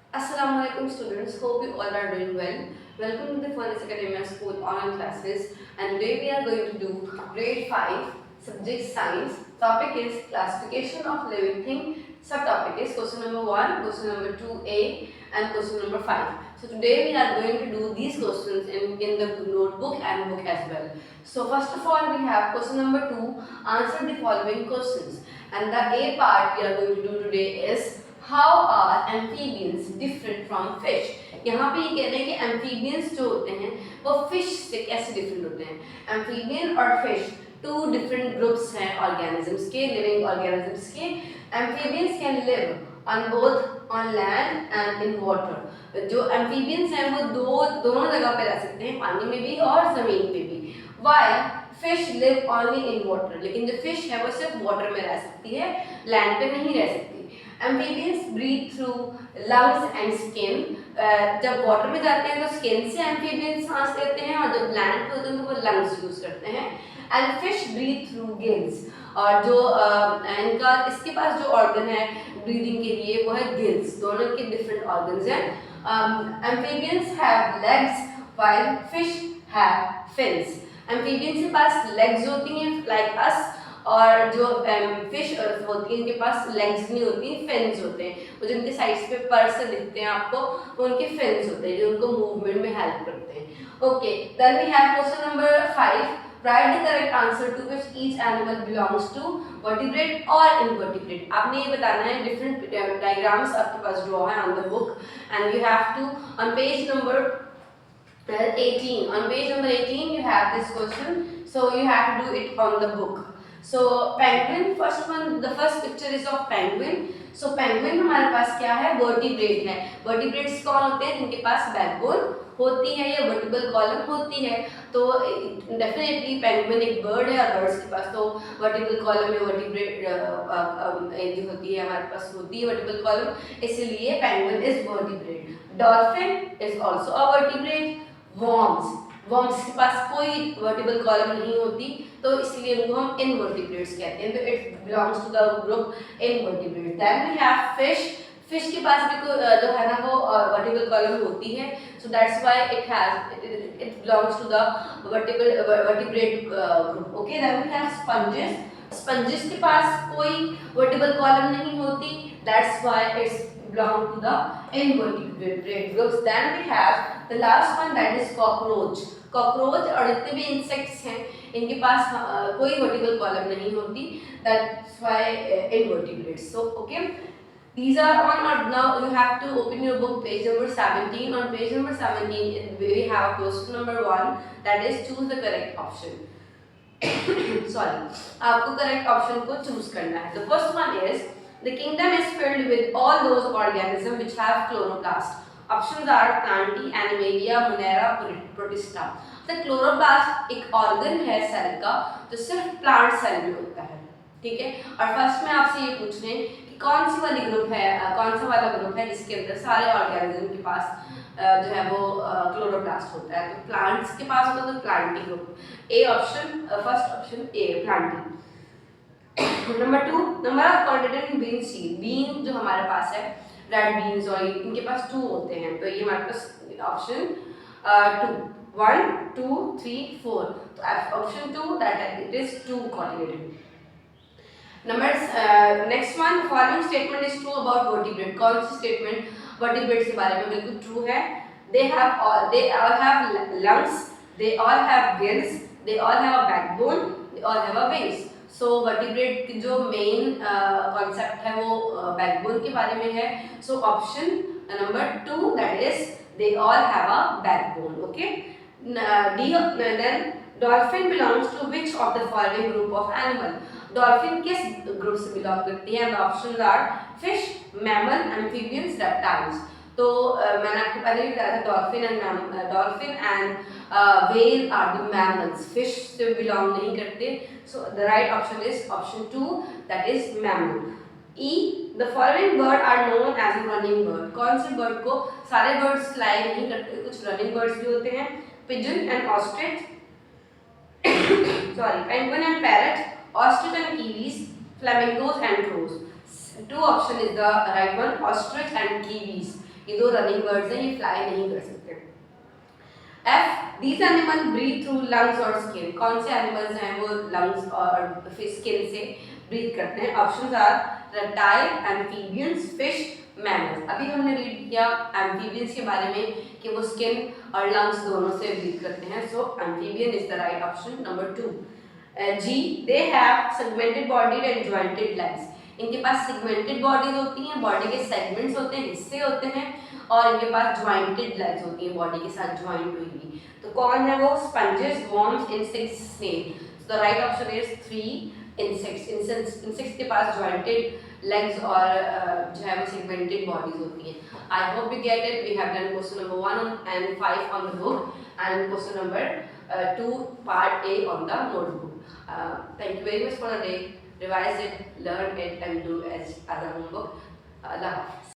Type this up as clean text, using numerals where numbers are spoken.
Assalamualaikum students, hope you all are doing well. Welcome to the Furnace Academia School online classes, and today we are going to do grade 5 subject science. Topic is classification of living thing. Subtopic is question number 1, question number 2a and question number 5. So today we are going to do these questions in the notebook and book as well. So first of all we have question number 2, answer the following questions, and the A part we are going to do today is How are amphibians different from fish? यहाँ पे ये कह रहे हैं कि amphibians जो होते हैं वो fish से कैसे different होते हैं. Amphibian और fish two different groups हैं organisms के, living organisms के. Amphibians can live on both on land and in water. जो amphibians हैं वो दोनों जगह पे रह सकते हैं, पानी में भी और ज़मीन पे भी. While fish live only in water, लेकिन जो fish है वो सिर्फ water में रह सकती है, land पे नहीं रह सकती. Amphibians breathe through lungs and skin. जब वाटर में जाते हैं तो स्किन से एम्फीबियंस सांस लेते हैं, और जब लैंड पे होते हैं तो वो लंग्स यूज करते हैं. And fish breathe through gills, और जो इनका इसके पास जो ऑर्गन है ब्रीदिंग के लिए वो है गिल्स. दोनों के डिफरेंट ऑर्गन्स हैं. Amphibians have legs while fish have fins. Amphibians के पास लेग्स होती हैं लाइक अस, और जो फिश होती है इनके पास लेग्स नहीं होती, फिन्स होते हैं. वो जिनके साइड्स पे पर से दिखते हैं आपको वो उनके फिन्स होते हैं जो उनको मूवमेंट में हेल्प करते हैं. Okay, then we have question number 5. Write the correct answer to which each animal belongs to, vertebrate और इनवर्टिब्रेट. आपने ये बताना है. डिफरेंट डायग्राम्स आपके पास ड्रॉ है on the book, and you have to on page number 18. On page number 18 you have this question, so you have to do it on the book. So penguin, first one, the first picture is of penguin. So penguin हमारे पास क्या है, vertebrate है. Vertebrates कौन होते हैं, जिनके पास backbone होती है या वर्टिबल कॉलम होती है. तो डेफिनेटली पेंगुइन एक बर्ड है, और बर्ड्स के पास तो वर्टिबल कॉलम या वर्टिब्रेट जो होती है हमारे पास होती है वर्टिबल कॉलम, इसलिए penguin is vertebrate. Dolphin is also a vertebrate. Worms के पास कोई वर्टिबल कॉलम नहीं होती, तो इसलिए उनको हम इनवर्टिब्रेट्स कहते हैं. तो it belongs to the group invertebrate. Then we have fish के पास भी जो है ना वो वर्टिबल कॉलम होती है, so that's why it belongs to the vertebrate group. Okay, then we have sponges के पास कोई वर्टिबल कॉलम नहीं होती, that's why it's belong to the invertebrate groups. Then we have the last one, that is cockroach. Cockroach और जितने भी insects हैं इनके पास कोई vertebral column नहीं होती, that's why invertebrates. So okay, these are on, or now you have to open your book page number 17. On page number 17 we have question number 1, that is choose the correct option. Sorry, आपको correct option को choose करना है. The first one is the kingdom is filled with all those organisms which have chloroplast. Options are Plantae, Animalia, Monera, Protista. The chloroplast एक organ है cell का जो सिर्फ plant cell में होता है. ठीक है, और फर्स्ट में आपसे ये पूछ रहे हैं कि कौन सी वाली ग्रुप है, कौन सा वाला ग्रुप है जिसके अंदर सारे ऑर्गेनिज्म के पास जो है वो क्लोरोप्लास्ट होता है. तो प्लांट्स के पास होता है तो plantae group. A option, first option A, plantae. Number 2, number of continent bean seed. Bean जो हमारे पास है, रेड बीन्स और इनके पास 2 होते हैं, तो ये हमारे पास ऑप्शन 2, 1 2 3 4. तो option 2 that it is 2 continent. Number next one, following statement is true about vertebrate. कौन सी स्टेटमेंट वर्टिब्रेट के बारे में बिल्कुल ट्रू है? दे all have lungs, they all have gills, they all have a backbone, they all have a wings. So vertebrate की जो main concept है वो बैकबोन के बारे में है. So option number 2 that is they all have a backbone. Okay, D. Then dolphin belongs to which of the following group of animal. Dolphin किस group से बिलोंग करती है? The options are fish, mammal, amphibians, reptiles. तो मैंने आपको पहले भी बताया था dolphin and whale are the mammals. Fish से बिलोंग नहीं करते, so the right option is option 2 that is mammal. E, the following bird are known as a running bird. कौन से बर्ड को, सारे बर्ड्स फ्लाई नहीं करते, कुछ रनिंग बर्ड्स भी होते हैं. Pigeon and ostrich, sorry, penguin and parrot, ostrich and kiwis, flamingos and crows. 2 option is the right one, ostrich and kiwis. ये दो रनिंग बर्ड्स हैं, ये फ्लाई नहीं कर सकते। F, these animals breathe through lungs और skin। कौन से एनिमल्स हैं वो lungs और स्किन से ब्रीथ करते हैं? Options are reptile, amphibians, fish, mammals. अभी हमने रीड किया एम्फीबियंस के बारे में कि वो स्किन और लंग्स दोनों से ब्रीथ करते हैं, so amphibian is the right option number 2। G, they have segmented body and jointed legs। इनके पास सेगमेंटेड बॉडीज होती हैं, बॉडी के सेगमेंट्स होते हैं, हिस्से होते हैं, और इनके पास ज्वाइंटेड लेग्स होती हैं, बॉडी के साथ ज्वाइंट हुई हुई। तो कौन है वो? Sponges, worms, insects, snake. The right option is 3 insects. Insects के पास ज्वाइंटेड लेग्स और जो है वो सेगमेंटेड बॉडीज होती हैं। I hope you get it. We have done question number 1 and 5 on the book and question number 2 part A on the notebook. Thank you very much for the day. Revise it, learn it and do as a homework. Allah Hafiz.